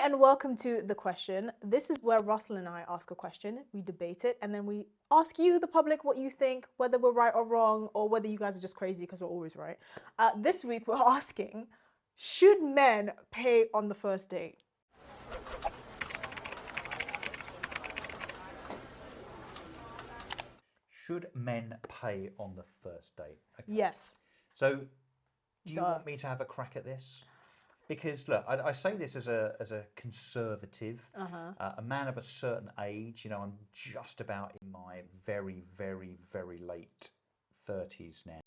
and welcome to The Question. This is where Russell and I ask a question, we debate it, and then we ask you, the public, what you think, whether we're right or wrong, or whether you guys are just crazy because we're always right. This week, we're asking, should men pay on the first date? Should men pay on the first date? Okay. Yes. So, do you want me to have a crack at this? Because look, I say this as a conservative, a man of a certain age. You know, I'm just about in my very, very, very late 30s now.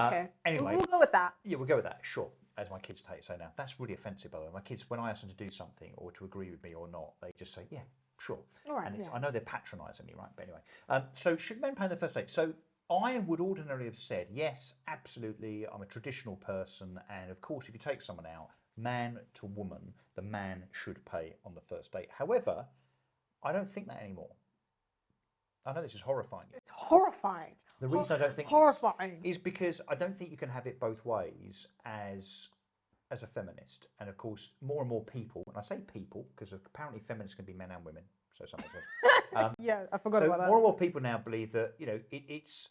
Okay. Anyway, we'll go with that. Yeah, we'll go with that. Sure. As my kids say now, that's really offensive. By the way, my kids, when I ask them to do something or to agree with me or not, they just say, "Yeah, sure." All right. And I know they're patronising me, right? But anyway, so should men pay on the first date? So I would ordinarily have said, yes, absolutely. I'm a traditional person, and of course, if you take someone out, man to woman, the man should pay on the first date. However, I don't think that anymore. I know this is horrifying. It's horrifying. The reason I don't think horrifying is because I don't think you can have it both ways as a feminist. And of course, more and more people, and I say people because apparently feminists can be men and women. So something. Yeah, I forgot about that. More and more people now believe that it's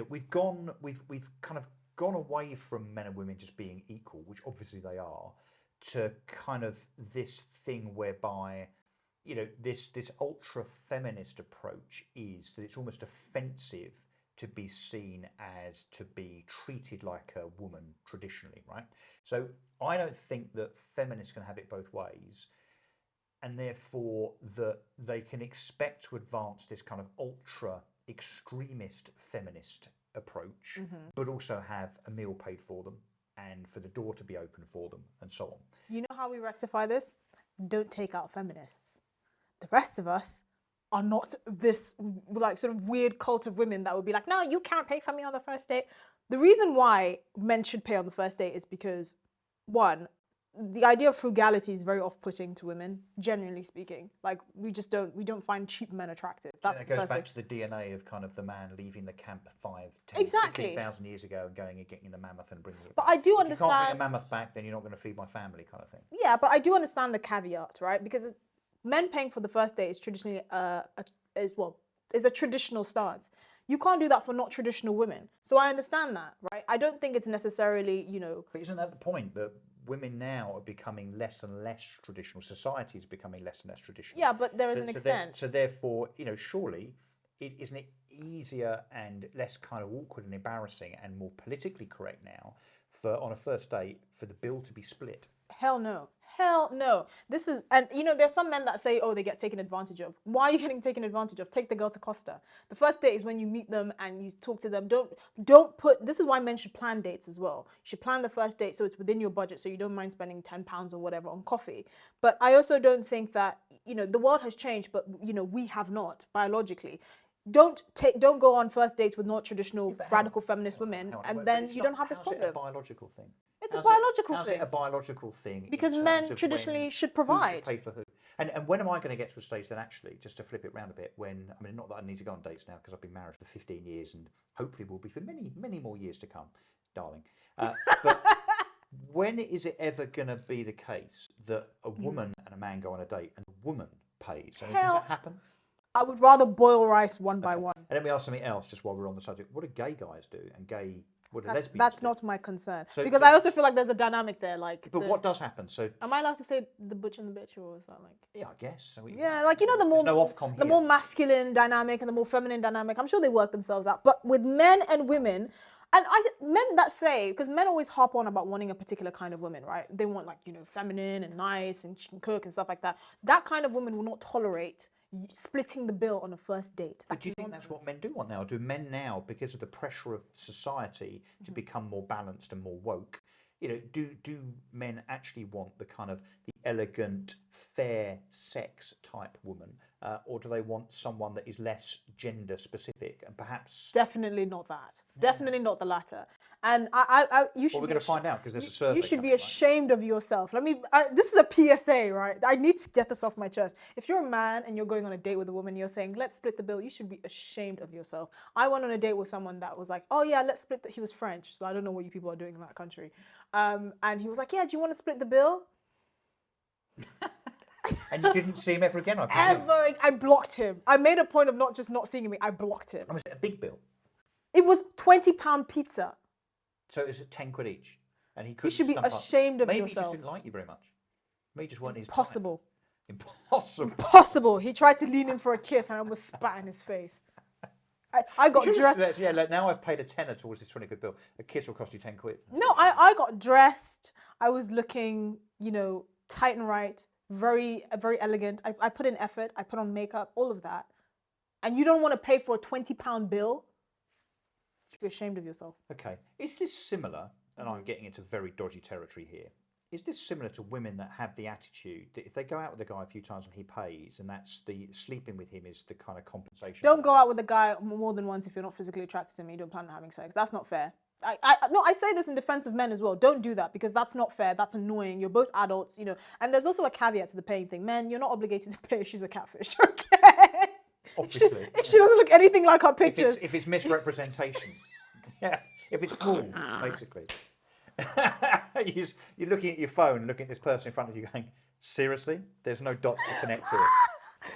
we've kind of gone away from men and women just being equal, which obviously they are, to kind of this thing whereby this ultra feminist approach is that it's almost offensive to be seen as to be treated like a woman traditionally, right? So I don't think that feminists can have it both ways, and therefore that they can expect to advance this kind of ultra extremist feminist approach, but also have a meal paid for them and for the door to be open for them and so on. You know how we rectify this? Don't take out feminists. The rest of us are not this like sort of weird cult of women that would be like, no, you can't pay for me on the first date. The reason why men should pay on the first date is because, one, the idea of frugality is very off-putting to women, generally speaking. Like we don't find cheap men attractive. That's it goes back to the DNA of kind of the man leaving the camp 5, 10, exactly. 15,000 years ago and going and getting the mammoth and bringing it back. I do if understand. you can't bring a mammoth back, then you're not going to feed my family, kind of thing. Yeah, but I do understand the caveat, right? Because men paying for the first date is traditionally is a traditional stance. You can't do that for not traditional women. So I understand that, right? I don't think it's necessarily, But isn't that the point, that women now are becoming less and less traditional? Society is becoming less and less traditional. Yeah, but there is an extent. So therefore, surely, isn't it easier and less kind of awkward and embarrassing and more politically correct now for, on a first date, for the bill to be split? Hell no. Hell no. This is, and there's some men that say, oh, they get taken advantage of. Why are you getting taken advantage of? Take the girl to Costa. The first date is when you meet them and you talk to them. Don't put, this is why men should plan dates as well. You should plan the first date so it's within your budget, so you don't mind spending £10 or whatever on coffee. But I also don't think that, the world has changed, but, we have not biologically. Don't go on first dates with not traditional radical feminist women, and then you don't have this problem. How's it a biological thing? It's a biological thing. How's it a biological thing? Because men traditionally should provide. Who should pay for who? And when am I going to get to a stage then, actually, just to flip it round a bit, not that I need to go on dates now because I've been married for 15 years and hopefully will be for many, many more years to come, darling. But when is it ever going to be the case that a woman and a man go on a date and the woman pays? Does that happen? I would rather boil rice one by one. And let me ask something else, just while we're on the subject. What do gay guys do, and what do lesbians do? That's not my concern. Because I also feel like there's a dynamic there. But what does happen? So am I allowed to say the butch and the bitch, or is that like? Yeah, I guess. So the more masculine dynamic and the more feminine dynamic. I'm sure they work themselves out. But with men and women. And men that say, because men always harp on about wanting a particular kind of woman, right? They want feminine and nice and she can cook and stuff like that. That kind of woman will not tolerate splitting the bill on a first date. But do you think that's what men do want now? Do men now, because of the pressure of society to become more balanced and more woke, do men actually want the kind of the elegant, fair sex type woman, or do they want someone that is less gender specific and perhaps? Definitely not that. Yeah. Definitely not the latter. And you should. Well, we're going to find out because there's a survey. You should be ashamed of yourself. This is a PSA, right? I need to get this off my chest. If you're a man and you're going on a date with a woman, you're saying, let's split the bill, you should be ashamed of yourself. I went on a date with someone that was like, oh yeah, let's split he was French, so I don't know what you people are doing in that country. And he was like, yeah, do you want to split the bill? And you didn't see him ever again, I presume? Ever. I blocked him. I made a point of not just not seeing him. I blocked him. And was it a big bill? It was £20 pizza. So it was at 10 quid each. And he You couldn't should be stump up. ashamed of Maybe he just yourself. didn't like you very much. Maybe he just weren't his type. Possible. Impossible. Possible. He tried to lean in for a kiss and I almost spat in his face. I got dressed. Yeah, like now I've paid a tenner towards this 20 quid bill. A kiss will cost you 10 quid. No, I got dressed. I was looking, tight and right, very, very elegant. I put in effort. I put on makeup, all of that. And you don't want to pay for a £20 bill? You should be ashamed of yourself. Okay. Is this similar, and I'm getting into very dodgy territory here, is this similar to women that have the attitude that if they go out with a guy a few times and he pays, and that's the sleeping with him is the kind of compensation? Don't go out with a guy more than once if you're not physically attracted to him. You don't plan on having sex. That's not fair. I say this in defense of men as well. Don't do that because that's not fair. That's annoying. You're both adults, And there's also a caveat to the paying thing. Men, you're not obligated to pay if she's a catfish, okay? Obviously. If she doesn't look anything like her pictures. If it's misrepresentation. Yeah. If it's fraud, basically. You're looking at your phone, looking at this person in front of you going, seriously? There's no dots to connect to it.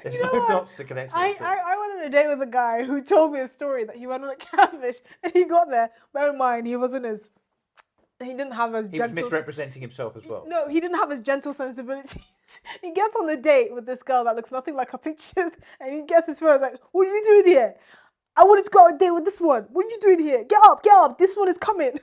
There's no dots to connect to it. I went on a date with a guy who told me a story that he went on a catfish and he got there. Bear in mind, he didn't have as gentle... He was misrepresenting himself as well. No, he didn't have as gentle sensibilities. He gets on the date with this girl that looks nothing like her pictures and he gets his phone and is like, what are you doing here? I wanted to go on a date with this one. What are you doing here? Get up, this one is coming.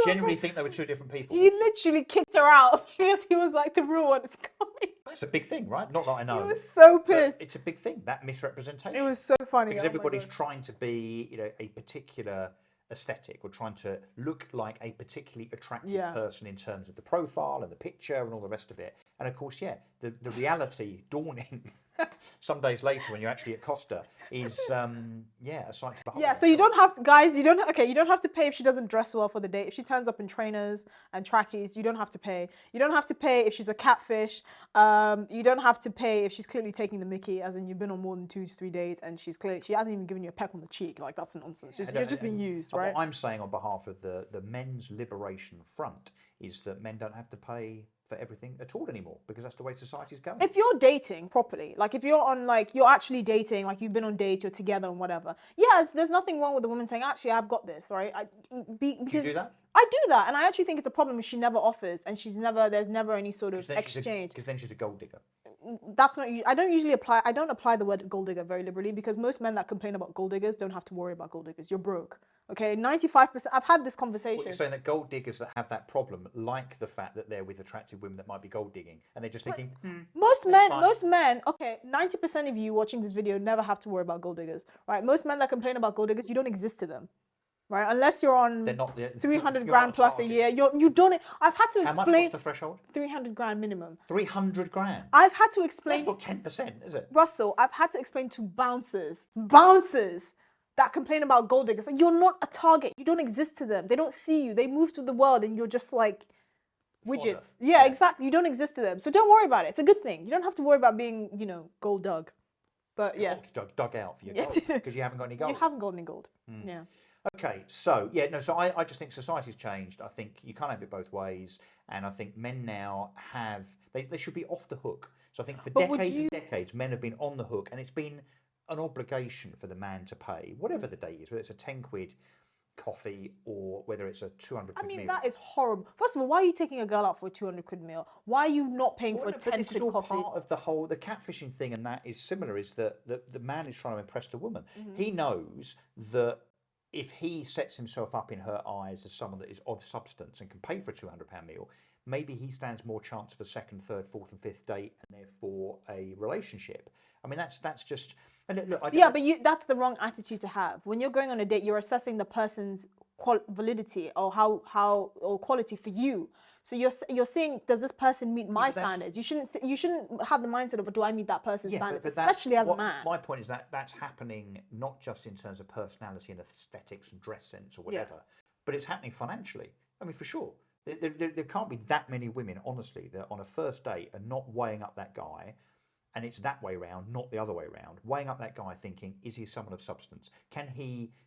Generally think they were two different people. He literally kicked her out because he was like, the real one is coming. It's a big thing, right? Not that I know. He was so pissed. It's a big thing, that misrepresentation. It was so funny. Because everybody's trying to be, a particular aesthetic or trying to look like a particularly attractive person in terms of the profile and the picture and all the rest of it. And of course, the reality dawning some days later when you're actually at Costa is, a sight to behold. Yeah, so you don't have to, guys, you don't have to pay if she doesn't dress well for the date. If she turns up in trainers and trackies, you don't have to pay. You don't have to pay if she's a catfish. You don't have to pay if she's clearly taking the mickey, as in you've been on more than 2 to 3 dates and she hasn't even given you a peck on the cheek. Like, that's nonsense. You're just being used, right? What I'm saying on behalf of the men's liberation front is that men don't have to pay for everything at all anymore because that's the way society's going. If you're dating properly, like if you're on you're actually dating, like you've been on dates, you're together and whatever, there's nothing wrong with the woman saying, actually, I've got this, right? Do you do that? I do that, and I actually think it's a problem if she never offers and there's never any sort of exchange. Because then she's a gold digger. That's not. I don't apply the word gold digger very liberally because most men that complain about gold diggers don't have to worry about gold diggers. You're broke. Okay, 95%. I've had this conversation. Well, you're saying that gold diggers that have that problem like the fact that they're with attractive women that might be gold digging, and they're just thinking, most men. Okay, 90% of you watching this video never have to worry about gold diggers, right? Most men that complain about gold diggers, you don't exist to them. Right, unless you're on 300 grand plus a year, you don't. I've had to explain. How much was the threshold? 300 grand minimum. 300 grand. I've had to explain. That's not 10%, is it? Russell, I've had to explain to bouncers that complain about gold diggers. Like, you're not a target. You don't exist to them. They don't see you. They move through the world, and you're just like widgets. Yeah, exactly. You don't exist to them, so don't worry about it. It's a good thing. You don't have to worry about being, gold dug. But yeah, dug out for your gold because you haven't got any gold. You haven't got any gold. Yeah. Okay, so I just think society's changed. I think you can't have it both ways, and I think men now they should be off the hook. So I think for decades and decades, men have been on the hook, and it's been an obligation for the man to pay, whatever the date is, whether it's a 10 quid coffee or whether it's a 200 quid meal. I mean, that is horrible. First of all, why are you taking a girl out for a 200 quid meal? Why are you not paying for a 10 quid coffee? This is all part of the catfishing thing, and that is similar, is that the man is trying to impress the woman. He knows that if he sets himself up in her eyes as someone that is of substance and can pay for a £200 meal, maybe he stands more chance of a second, third, fourth and fifth date and therefore a relationship. I mean, that's just... And look, but that's the wrong attitude to have. When you're going on a date, you're assessing the person's validity or or quality for you. So you're saying, does this person meet my standards? You shouldn't have the mindset of, do I meet that person's standards, especially as a man. My point is that's happening not just in terms of personality and aesthetics and dress sense or whatever, but it's happening financially. I mean, for sure. There can't be that many women, honestly, that on a first date are not weighing up that guy and it's that way round, not the other way round. Weighing up that guy, thinking, is he someone of substance?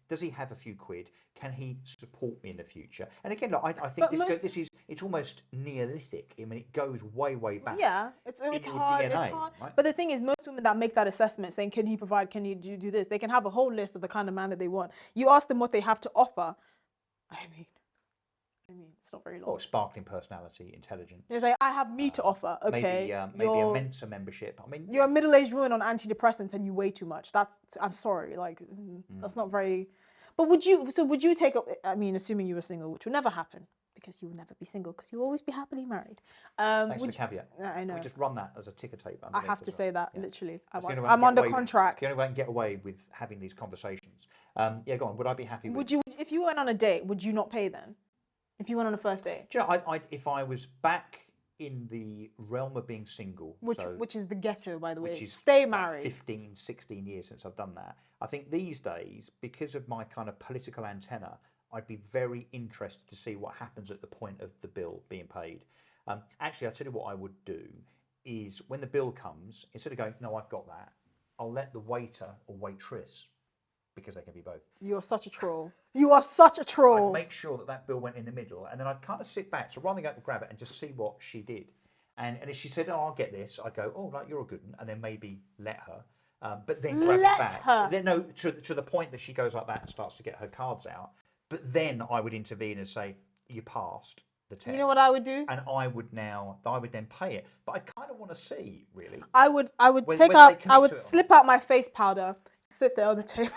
Does he have a few quid? Can he support me in the future? And again, look, I think it's almost Neolithic. I mean, it goes way back. Yeah, it's your hard. DNA, It's hard. right? But the thing is, most women that make that assessment, saying, "Can he provide? Can he do this?" They can have a whole list of the kind of man that they want. You ask them what they have to offer. I mean, it's not very long. Oh, sparkling personality, intelligent. They say, "I have me to offer." Okay, maybe a Mensa membership. I mean, you're a middle-aged woman on antidepressants and you weigh too much. I'm sorry, like that's not very. But would you take? I mean, assuming you were single, which would never happen because you will never be single because you'll always be happily married. Thanks for the caveat. I know. We just run that as a ticker tape. I have to say that literally. I'm under contract. The only way I can get away with having these conversations. Yeah, go on. Would I be happy? Would you, if you went on a date, would you not pay then? If you went on a first date? Do you know, if I was back in the realm of being single, which is the ghetto, by the way. Which is stay married. 15, 16 years since I've done that. I think these days, because of my kind of political antenna, I'd be very interested to see what happens at the point of the bill being paid. Actually, I'll tell you what I would do is when the bill comes, instead of going, no, I've got that, I'll let the waiter or waitress, because they can be both. You're such a troll. You are such a troll. I'd make sure that bill went in the middle, and then I'd kind of sit back. So rather than go to grab it and just see what she did. And if she said, oh, I'll get this, I'd go, oh, right, you're a good one, and then maybe let her. But then grab it back. Her. Then, no, to the point that she goes like that and starts to get her cards out. But then I would intervene and say, you passed the test. You know what I would do? And I would then pay it. But I kind of want to see, really. I would slip out my face powder, sit there on the table.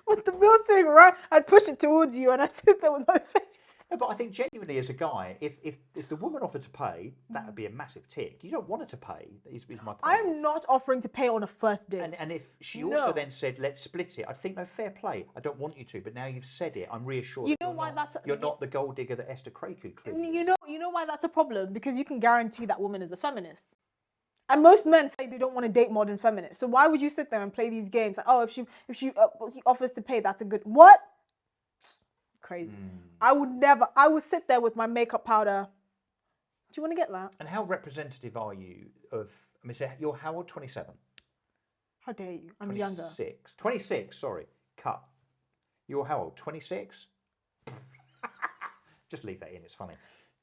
With the bill sitting right, I'd push it towards you and I'd sit there with my face. No, but I think genuinely as a guy, if the woman offered to pay, that would be a massive tick. You don't want her to pay, is my point. I'm not offering to pay on a first date. And if she also then said, let's split it, I'd think, no, fair play. I don't want you to, but now you've said it, I'm reassured. You know why you're not the gold digger that Esther Craig clearly. You know why that's a problem? Because you can guarantee that woman is a feminist. And most men say they don't want to date modern feminists. So why would you sit there and play these games? Like, oh, if she offers to pay, that's a good what? Crazy. I would sit there with my makeup powder. Do you want to get that? And how representative are you of? I mean, so you're how old? 27. How dare you? I'm younger. 26. Sorry, cut. You're how old? 26. Just leave that in. It's funny.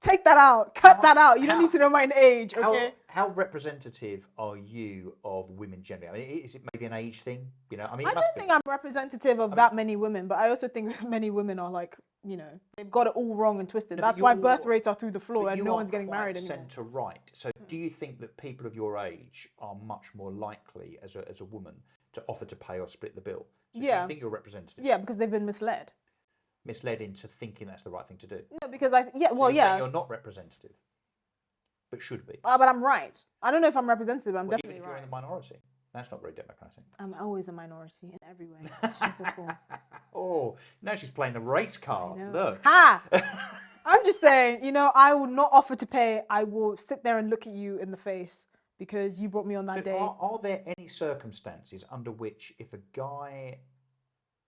Take that out. Cut that out. You don't need to know my age, okay? How representative are you of women generally? I mean, is it maybe an age thing? You know, I mean, I don't think I'm representative of that many women, but I also think many women are like, you know, they've got it all wrong and twisted. That's why birth rates are through the floor and no one's getting married anymore. Centre right. So, do you think that people of your age are much more likely, as a woman, to offer to pay or split the bill? So do you think you're representative? Yeah, because they've been misled. Misled into thinking that's the right thing to do. No, because you're not representative, but should be. But I'm right. I don't know if I'm representative. I'm definitely even if you're in the minority. That's not very democratic. I'm always a minority in every way. Oh, now she's playing the race card. Look. Ha! I'm just saying, you know, I will not offer to pay. I will sit there and look at you in the face because you brought me on that day. Are there any circumstances under which if a guy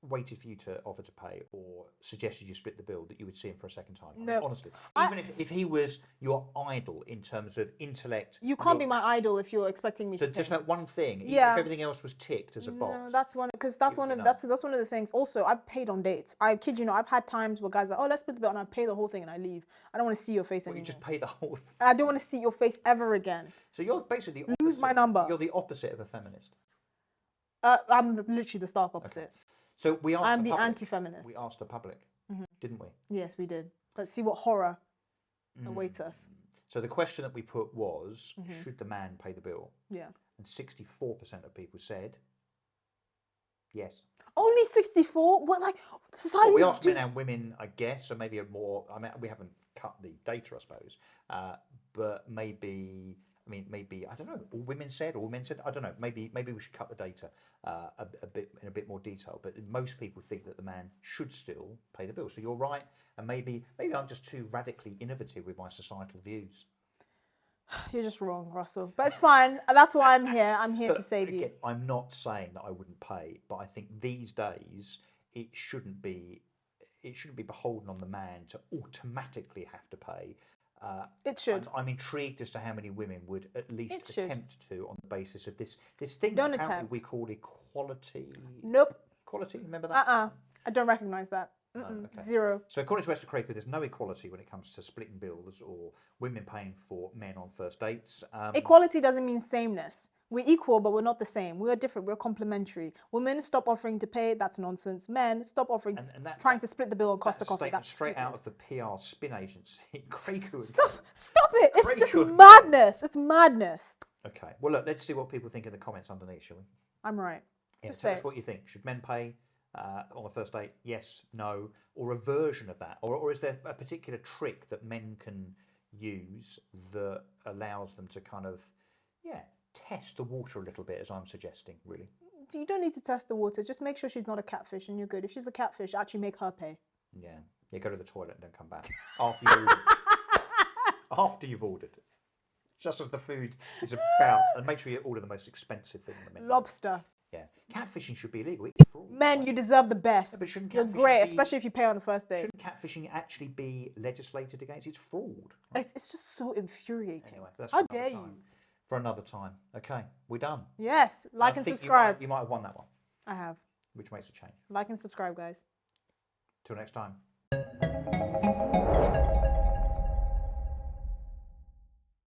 waited for you to offer to pay or suggested you split the bill that you would see him for a second time? No. Honestly. Even if he was your idol in terms of intellect. You can't be my idol if you're expecting me to pay. So just that one thing. Yeah. If everything else was ticked as a box. No, that's one of the things. Also, I've paid on dates. I kid you not, I've had times where guys are like, oh, let's split the bill, and I pay the whole thing and I leave. I don't want to see your face anymore. You just pay the whole thing. I don't want to see your face ever again. So you're basically the opposite. Lose my number. You're the opposite of a feminist. I'm literally the stark opposite. Okay. So we asked I'm the anti-feminist. We asked the public, didn't we? Yes, we did. Let's see what horror awaits us. So the question that we put was, should the man pay the bill? Yeah. And 64% of people said yes. Only 64? What, like, society? Well, we asked men and women, I guess, so maybe more. I mean, we haven't cut the data, I suppose, but maybe. I mean, maybe, I don't know, all men said, I don't know, maybe we should cut the data a bit more detail, but most people think that the man should still pay the bill. So you're right, and maybe I'm just too radically innovative with my societal views. You're just wrong, Russell, but it's fine. That's why I'm here. I'm here to save you. I'm not saying that I wouldn't pay, but I think these days it shouldn't be beholden on the man to automatically have to pay. It should. I'm intrigued as to how many women would at least It should. attempt to on the basis of this thing Don't that apparently attempt. we call equality. Nope. Equality, remember that? I don't recognize that. okay. Zero. So according to Esther Craker, there's no equality when it comes to splitting bills or women paying for men on first dates. Equality doesn't mean sameness. We're equal, but we're not the same. We're different. We're complementary. Women, stop offering to pay. That's nonsense. Men, stop offering, trying to split the bill on Costa Coffee. That's straight stupid. out of the PR spin agency. Craker. Stop it. It's Craker. just madness. It's madness. Okay. Well, look, let's see what people think in the comments underneath, shall we? I'm right. Yeah, Just tell say us what you think. Should men pay on the first date? Yes, no, or a version of that? Or is there a particular trick that men can use that allows them to kind of, test the water a little bit, as I'm suggesting, really? You don't need to test the water. Just make sure she's not a catfish and you're good. If she's a catfish, actually make her pay. Yeah. Go to the toilet and don't come back. After you've ordered. Just as the food is about, and make sure you order the most expensive thing in the menu. Lobster. Yeah. Catfishing should be illegal. It's fraud. Men, you deserve the best. Yeah, but shouldn't You're catfishing great, be- especially if you pay on the first date. Shouldn't catfishing actually be legislated against? It's fraud. It's just so infuriating. Anyway, that's How for another dare time. you? For another time. Okay, we're done. Yes, like I and think subscribe. You might have won that one, I have. which makes a change. Like and subscribe, guys. Till next time.